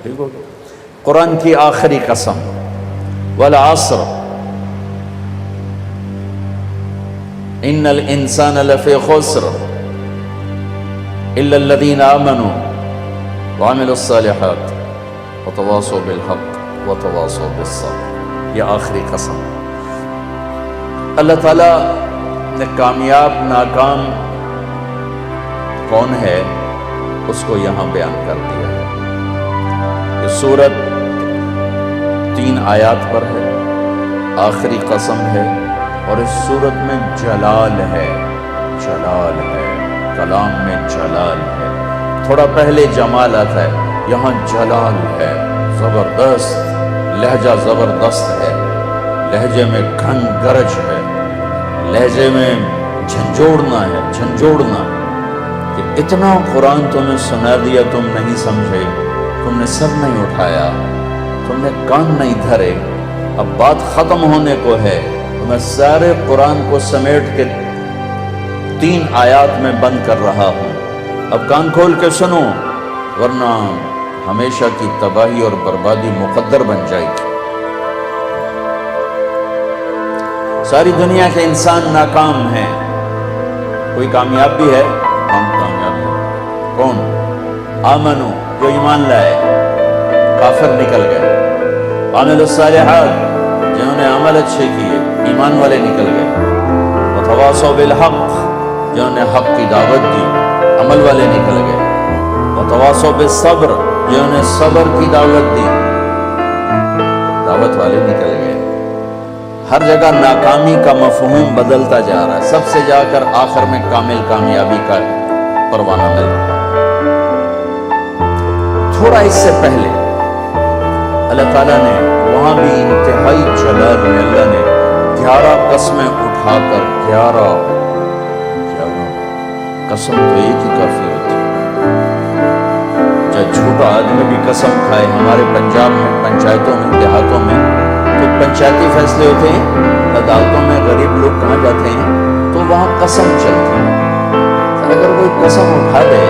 ٹھیک ہو گیا؟ قرآن کی آخری قسم والعصر ان الانسان لفی خسر الا الذین آمنوا وعملوا الصالحات وتواصوا بالحق وتواصوا بالصبر. یہ آخری قسم. اللہ تعالیٰ نے کامیاب ناکام کون ہے اس کو یہاں بیان کر دیا ہے. یہ سورت 3 آیات پر ہے، آخری قسم ہے، اور اس سورت میں جلال ہے، جلال ہے، کلام میں جلال ہے. تھوڑا پہلے جمال آتا ہے، یہاں جلال ہے، زبردست لہجہ، زبردست ہے، لہجے میں گھن گرج ہے، لہجے میں جھنجھوڑنا ہے، جھنجھوڑنا کہ اتنا قرآن تمہیں سنا دیا، تم نہیں سمجھے، تم نے سر نہیں اٹھایا، تم نے کان نہیں دھرے. اب بات ختم ہونے کو ہے تو میں سارے قرآن کو سمیٹ کے 3 آیات میں بند کر رہا ہوں. اب کان کھول کے سنو، ورنہ ہمیشہ کی تباہی اور بربادی مقدر بن جائے گی. ساری دنیا کے انسان ناکام ہیں، کوئی کامیاب بھی ہے؟ کون کامیاب ہے؟ کون؟ آمنو، جو ایمان لائے، کافر نکل گئے. عامل الصالحات، جنہوں نے عمل اچھے کیے، ایمان والے نکل گئے. وتواصوا بالحق، جنہوں نے حق کی دعوت دی، عمل والے نکل گئے. وتواصوا بالصبر، جنہوں نے صبر کی دعوت دی، دعوت والے نکل گئے. ہر جگہ ناکامی کا مفہوم بدلتا جا رہا ہے، سب سے جا کر آخر میں کامل کامیابی کا پروانہ مل رہا ہے. تھوڑا اس سے پہلے اللہ تعالیٰ نے وہاں بھی انتہائی جلال میں اللہ نے 11 قسمیں اٹھا کر 11 قسم تو ایک ہی کافی ہوتی ہے. جب جھوٹا آدمی بھی قسم کھائے، ہمارے پنجاب میں پنچایتوں میں دیہاتوں میں تو پنچایتی فیصلے ہوتے ہیں، عدالتوں میں غریب لوگ کہاں جاتے ہیں تو وہاں قسم چلتی ہے. اگر کوئی قسم اٹھا دے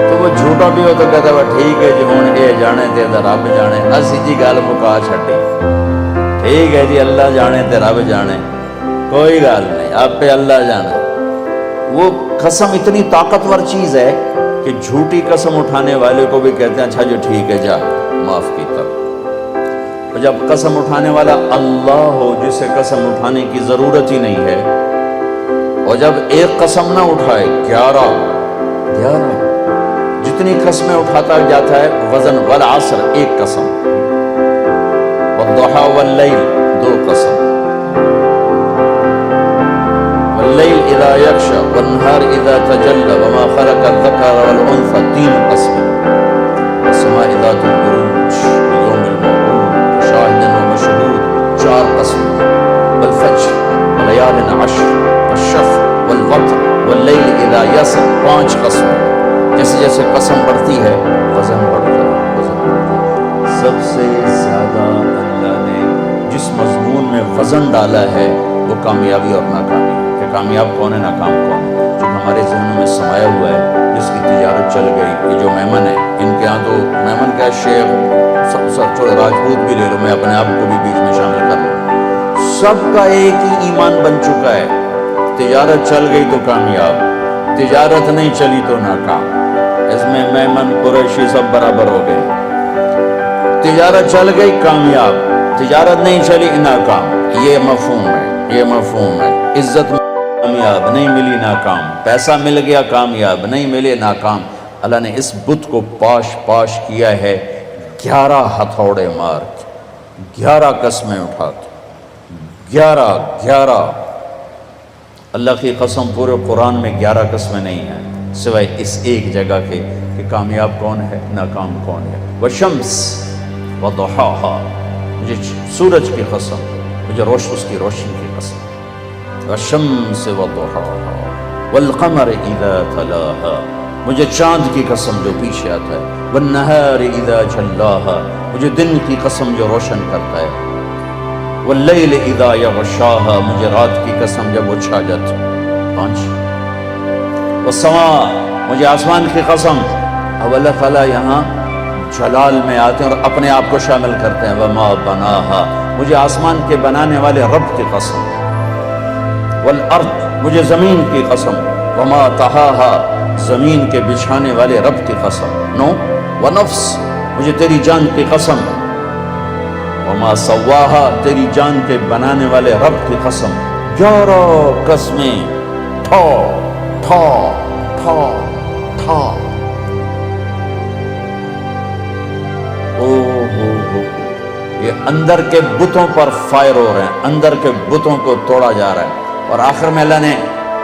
تو وہ جھوٹا بھی ہو تو کہتا ہے ٹھیک ہے جی ہوں اے جانے تے رب جانے، اسی جی گل مکا چھڈی، ٹھیک ہے جی اللہ جانے تے رب جانے، کوئی گل نہیں، آپ پہ اللہ جانے. وہ قسم اتنی طاقتور چیز ہے کہ جھوٹی قسم اٹھانے والے کو بھی کہتے ہیں اچھا جو ٹھیک ہے جا معاف کی تب. اور جب قسم اٹھانے والا اللہ ہو جسے قسم اٹھانے کی ضرورت ہی نہیں ہے، اور جب ایک قسم نہ اٹھائے 11 جتنی قسمیں اٹھاتا جاتا ہے وزن. والعصر ایک قسم، والضحى واللیل 2 قسم، واللیل اذا یغشی والنہار اذا تجلی وما خلق الذکر والانثى 3 قسم، والسماء ذات البروج واليوم الموعود شاہد ومشہود 4 قسم، والفجر وليال عشر والشفع والوتر واللیل اذا یسر 5 قسم. جیسے جیسے قسم بڑھتی ہے وزن بڑھتا ہے، وزن بڑھتا ہے. سب سے زیادہ اللہ نے جس مضمون میں وزن ڈالا ہے وہ کامیابی اور ناکامی ہے، کہ کامیاب کون ہے، ناکام کون ہے. جو ہمارے ذہنوں میں سمایا ہوا ہے، جس کی تجارت چل گئی، یہ جو میمن ہے، ان کے ہاں تو میمن کا شیخ راجپوت بھی لے لو، میں اپنے آپ کو بھی بیچ میں شامل کر لوں، سب کا ایک ہی ایمان بن چکا ہے. تجارت چل گئی تو کامیاب، تجارت نہیں چلی تو ناکام. اس میں میمن قریشی سب برابر ہو گئے. تجارت چل گئی کامیاب، تجارت نہیں چلی ناکام. یہ مفہوم ہے، یہ مفہوم ہے. عزت کامیاب نہیں ملی ناکام، پیسہ مل گیا کامیاب نہیں ملے ناکام. اللہ نے اس بت کو پاش پاش کیا ہے 11 ہتھوڑے مار کے، 11 قسمیں اٹھا کے، 11 اللہ کی قسم پورے قرآن میں 11 قسمیں نہیں ہیں سوائے اس ایک جگہ کے کہ کامیاب کون ہے، ناکام کون ہے. والشمس وضحاها، مجھے سورج کی قسم، مجھے اس کی روشنی کی قسم. والشمس وضحاها والقمر اذا تلاها، مجھے چاند کی قسم جو پیچھے آتا ہے. والنہار اذا جلاها، مجھے دن کی قسم جو روشن کرتا ہے. واللیل اذا یغشاها، مجھے رات کی قسم جب وہ چھا جاتی. 5. والسماء، مجھے آسمان کی قسم. اب اللہ تعالیٰ یہاں جلال میں آتے ہیں اور اپنے آپ کو شامل کرتے ہیں. وما بناہا، مجھے آسمان کے بنانے والے رب کی قسم. والارض، مجھے زمین کی قسم. وما طہاہا، زمین کے بچھانے والے رب کی قسم. نو ونفس، مجھے تیری جان کی قسم. وما سواہا، تیری جان کے بنانے والے رب کی قسم. 11 قسمیں. ٹھا ٹھا ٹھا ٹھا. یہ اندر کے بتوں پر فائر ہو رہے ہیں، اندر کے بتوں کو توڑا جا رہا ہے. اور آخر میں اللہ نے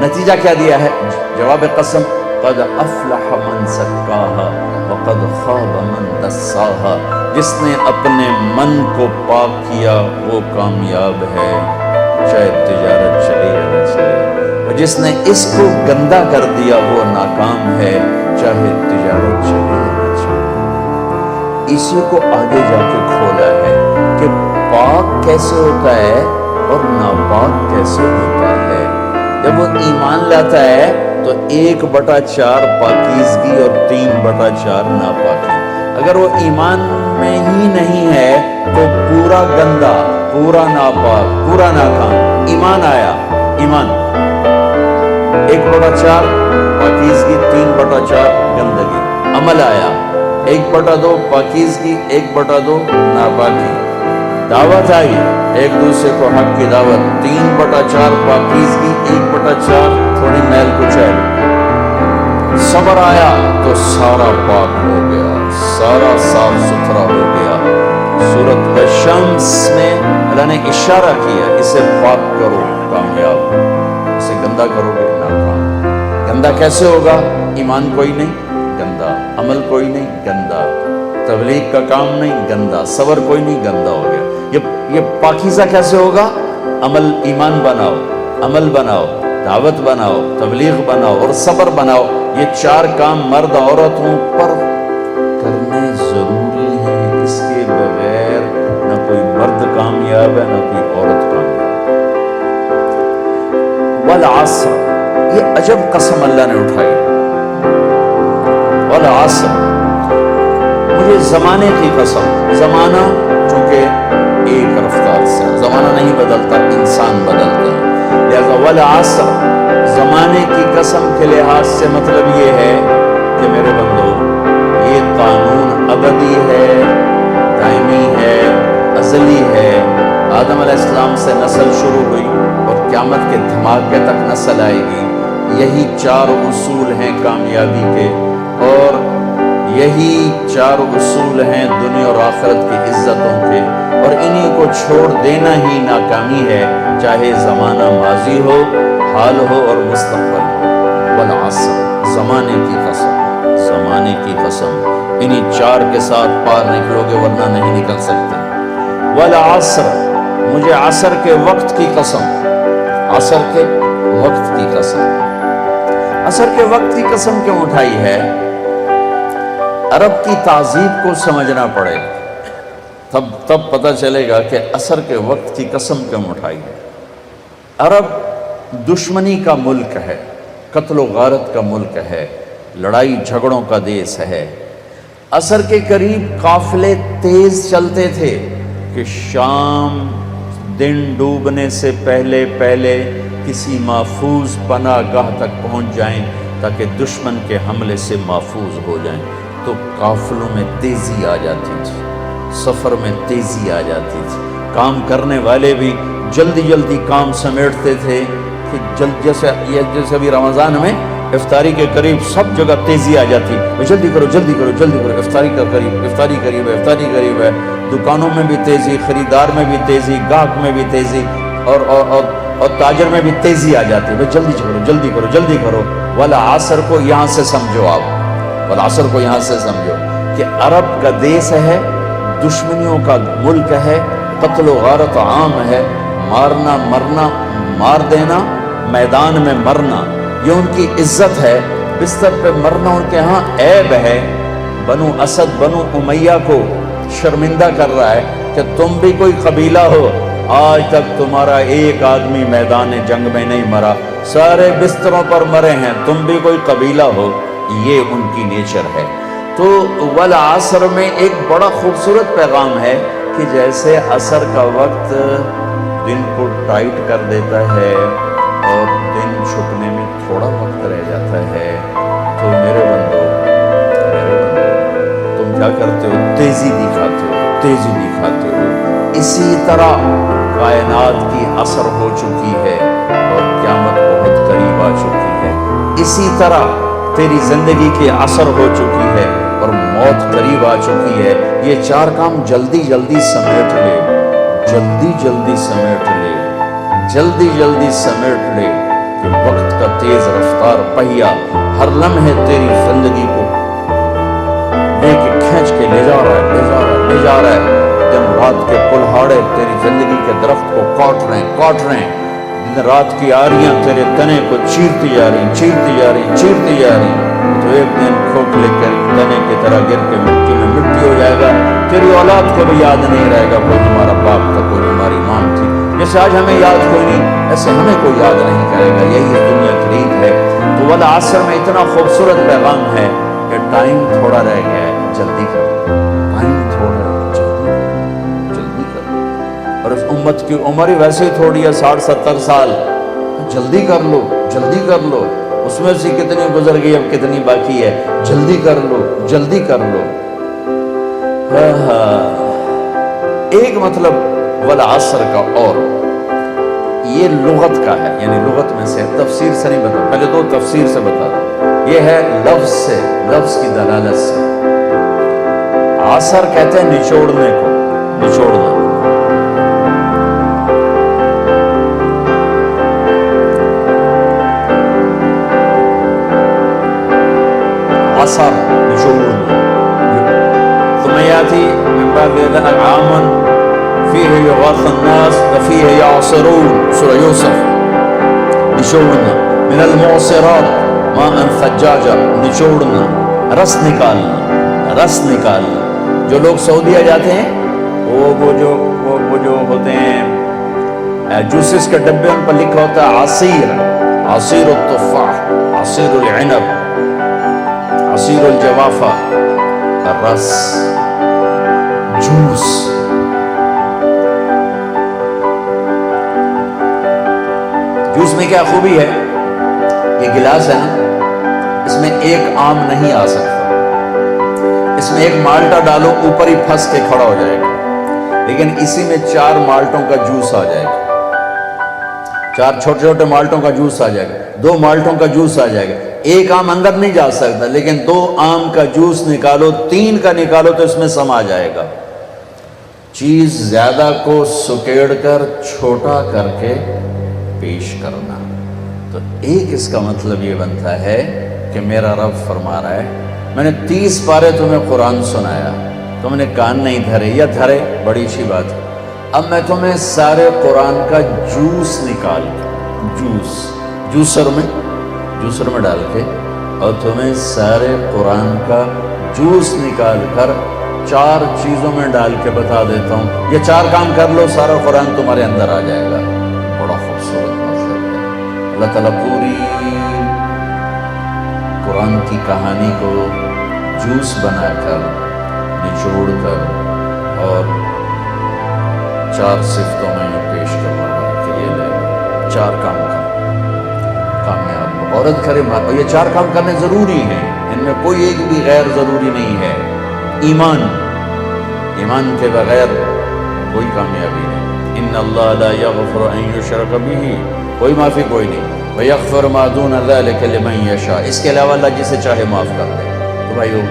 نتیجہ کیا دیا ہے؟ جواب قسم. قد افلح من زکاہا وقد خاب من دساہا. جس نے اپنے من کو پاک کیا وہ کامیاب ہے، چاہے تجارت چلے یا نہ چلے. اور جس نے اس کو گندا کر دیا وہ ناکام ہے، چاہے تجارت چلے یا نہ چلے. اسی کو آگے جا کے کھولا ہے کہ پاک کیسے ہوتا ہے اور ناپاک کیسے ہوتا ہے. جب وہ ایمان لاتا ہے تو 1/4 پاکیزگی اور 3/4 ناپاکی. اگر وہ ایمان میں ہی نہیں ہے تو پورا گندا، پورا ناپاک، پورا ناکام. ایمان آیا، ایمان 1/4 پاکیزگی، 3/4 گندگی. عمل آیا 1/2 پاکیزگی، 1/2 ناپاکی. دعوت آئی ایک دوسرے کو حق کی دعوت، 3/4 پاکیزگی، 1/4 تھوڑی میل کچیل. صبر آیا تو سارا پاک ہو گیا، سارا صاف ستھرا ہو گیا. سورۃ الشمس میں اللہ نے اشارہ کیا، اسے پاک کرو کامیاب، اسے گندا کرو گے ناکام. گندا کیسے ہوگا؟ ایمان کوئی نہیں، گندا. عمل کوئی نہیں، گندا. تبلیغ کا کام نہیں، گندا. صبر کوئی نہیں، گندا ہو گیا. یہ پاکیزہ کیسے ہوگا؟ عمل، ایمان بناؤ، عمل بناؤ، دعوت بناؤ، تبلیغ بناؤ اور صبر بناؤ. یہ 4 کام مرد عورتوں پر کرنے ضروری ہیں. اس کے بغیر نہ کوئی مرد کامیاب ہے، نہ کوئی عورت کامیاب. والعصر، یہ عجب قسم اللہ نے اٹھائی. والعصر، مجھے زمانے کی قسم. زمانہ چونکہ ایک رفتار سے زمانہ نہیں بدلتا، انسان بدلتے ہیں. لہذا والعصر، زمانے کی قسم کے لحاظ سے مطلب یہ ہے کہ میرے بندو، یہ قانون ابدی ہے، دائمی ہے، ازلی ہے. آدم علیہ السلام سے نسل شروع ہوئی اور قیامت کے دھماکے تک نسل آئے گی. یہی 4 اصول ہیں کامیابی کے، اور یہی 4 اصول ہیں دنیا اور آخرت کی عزتوں کے. اور انہی کو چھوڑ دینا ہی ناکامی ہے، چاہے زمانہ ماضی ہو، حال ہو اور مستقبل ہو. والعصر، زمانے کی قسم، زمانے کی قسم. انہی 4 کے ساتھ پار نکلو گے ورنہ نہیں نکل سکتے. والعصر، مجھے عصر کے وقت کی قسم. عصر کے وقت کی قسم. عصر کے وقت کی قسم کیوں اٹھائی ہے؟ عرب کی تہذیب کو سمجھنا پڑے، تب پتہ چلے گا کہ عصر کے وقت کی قسم کیوں اٹھائی ہے. عرب دشمنی کا ملک ہے، قتل و غارت کا ملک ہے، لڑائی جھگڑوں کا دیس ہے. عصر کے قریب قافلے تیز چلتے تھے کہ شام دن ڈوبنے سے پہلے کسی محفوظ پناہ گاہ تک پہنچ جائیں تاکہ دشمن کے حملے سے محفوظ ہو جائیں. تو قافلوں میں تیزی آ جاتی تھی، سفر میں تیزی آ جاتی تھی. کام کرنے والے بھی جلدی کام سمیٹتے تھے کہ جیسے ابھی رمضان میں افطاری کے قریب سب جگہ تیزی آ جاتی. جلدی کرو، افطاری قریب ہے. دکانوں میں بھی تیزی، خریدار میں بھی تیزی، گاہک میں بھی تیزی، اور تاجر میں بھی تیزی آ جاتی ہے. جلدی کرو. والعصر کو یہاں سے سمجھو آپ، والعصر کو یہاں سے سمجھو کہ عرب کا دیس ہے، دشمنیوں کا ملک ہے، قتل و غارت عام ہے. مارنا، مرنا، مار دینا، میدان میں مرنا، یہ ان کی عزت ہے. بستر پہ مرنا ان کے ہاں عیب ہے. بنو اسد، بنو امیہ کو شرمندہ کر رہا ہے کہ تم بھی کوئی قبیلہ ہو، آج تک تمہارا ایک آدمی میدان جنگ میں نہیں مرا، سارے بستروں پر مرے ہیں، تم بھی کوئی قبیلہ ہو. یہ ان کی نیچر ہے. تو والعصر میں ایک بڑا خوبصورت پیغام ہے کہ جیسے عصر کا وقت دن کو ٹائٹ کر دیتا ہے اور دن چھپنے میں تھوڑا وقت رہ جاتا ہے، تو میرے بندو تم کیا کرتے ہو؟ تیزی دکھاتے ہو۔ اسی طرح کائنات کی عصر ہو چکی ہے اور قیامت بہت قریب آ چکی ہے۔ اسی طرح تیری زندگی کی عصر ہو چکی ہے اور موت قریب آ چکی ہے۔ یہ چار کام جلدی جلدی سمیٹ لے کہ وقت کا تیز رفتار پہیا ہر لمحے تیری زندگی کو لے کے کھینچ کے لے جا رہا ہے۔ دن رات کے کلہاڑے تیری زندگی کے درخت کو کاٹ رہے ہیں۔ دن رات کی آریاں تیرے تنے کو چیرتی جا رہی، تو ایک دن کھوکھلے کے تنے کی طرح گر کے مٹی میں مٹی ہو جائے گا۔ تیری اولاد کو بھی یاد نہیں رہے گا کوئی ہمارا باپ تھا، کوئی ہماری ماں تھی۔ جیسے آج ہمیں یاد کوئی نہیں، ایسے ہمیں کوئی یاد نہیں کرے گا۔ یہی دنیا کی ریت ہے۔ تو والعصر میں اتنا خوبصورت پیغام ہے کہ ٹائم تھوڑا رہ گیا ہے، جلدی کر، جلدی کر۔ اور اس امت کی عمر ہی ویسے ہی تھوڑی ہے، 60-70 سال۔ جلدی کر لو۔ اس میں سے کتنی گزر گئی، اب کتنی باقی ہے؟ جلدی کر لو۔ ایک مطلب والعصر کا، اور یہ لغت کا ہے، یعنی لغت میں سے، تفسیر سے نہیں بتا، پہلے دو تفسیر سے بتا دوں۔ یہ ہے لفظ کی دلالت سے۔ عصر کہتے ہیں نچوڑنا۔ عصر نچوڑنا، ثم يأتي من بعد ذلك عام فيه يغاث الناس وفيه يعصرون، سورة یوسف۔ نچوڑنا، من المعصرات ماء ثجاجا، نچوڑنا، رس نکالنا۔ جو لوگ سعودیہ جاتے ہیں وہ جو ہوتے ہیں جوسز کے ڈبے، ان پر لکھا ہوتا ہے عصیر التفاح، عصیر العنب، عصیر الجوافہ، رس، جوس۔ جوس میں کیا خوبی ہے؟ یہ گلاس ہے نا، اس میں ایک آم نہیں آ سکتا، اس میں ایک مالٹا ڈالو اوپر ہی پھنس کے کھڑا ہو جائے گا، لیکن اسی میں 4 مالٹوں کا جوس آ جائے گا، 4 چھوٹے مالٹوں کا جوس آ جائے گا، 2 مالٹوں کا جوس آ جائے گا۔ ایک آم اندر نہیں جا سکتا، لیکن 2 آم کا جوس نکالو، 3 کا نکالو تو اس میں سما جائے گا۔ چیز زیادہ کو سکیڑ کر چھوٹا کر کے پیش کرنا، تو ایک اس کا مطلب یہ بنتا ہے کہ میرا رب فرما رہا ہے، میں نے 30 پارے تمہیں قرآن سنایا، تم نے کان نہیں دھرے، یا دھرے بڑی اچھی بات ہے، اب میں تمہیں سارے قرآن کا جوس نکال کے، جوسر میں ڈال کے، اور تمہیں سارے قرآن کا جوس نکال کر 4 چیزوں میں ڈال کے بتا دیتا ہوں، یہ 4 کام کر لو، سارا قرآن تمہارے اندر آ جائے گا۔ بڑا خوبصورت مطلب ہے۔ اللہ تعالیٰ پوری قرآن کی کہانی کو جوس بنا کر، نچوڑ کر، اور 4 صفتوں میں پیش کروا کہ یہ لے 4 کام کر کامیاب عورت کرے۔ یہ 4 کام کرنے ضروری ہیں، ان میں کوئی ایک بھی غیر ضروری نہیں ہے۔ ایمان کے بغیر کوئی کامیابی نہیں۔ ان اللہ لا یغفر ان یشرک بہ، کوئی معافی کوئی نہیں۔ ویغفر ما دون ذلک لمن یشاء، اس کے علاوہ اللہ جسے چاہے معاف کر دے۔ تو بھائیو،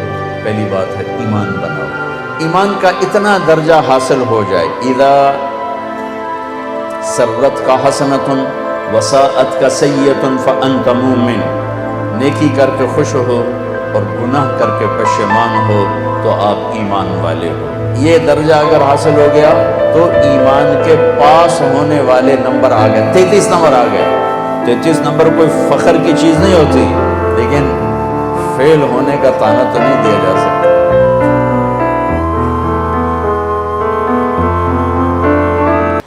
پہلی بات ہے ایمان بناؤ۔ ایمان کا اتنا درجہ حاصل ہو جائے، اذا سرت کا حسنۃ وساءت کا سیئۃ فانت مومن، نیکی کر کے خوش ہو اور گناہ کر کے پشیمان ہو تو آپ ایمان والے ہو۔ یہ درجہ اگر حاصل ہو گیا تو ایمان کے پاس ہونے والے نمبر آ گئے، 33 نمبر آ گئے۔ 33 نمبر کوئی فخر کی چیز نہیں ہوتی، لیکن فیل ہونے کا طعنہ تو نہیں دیا جا سکتا۔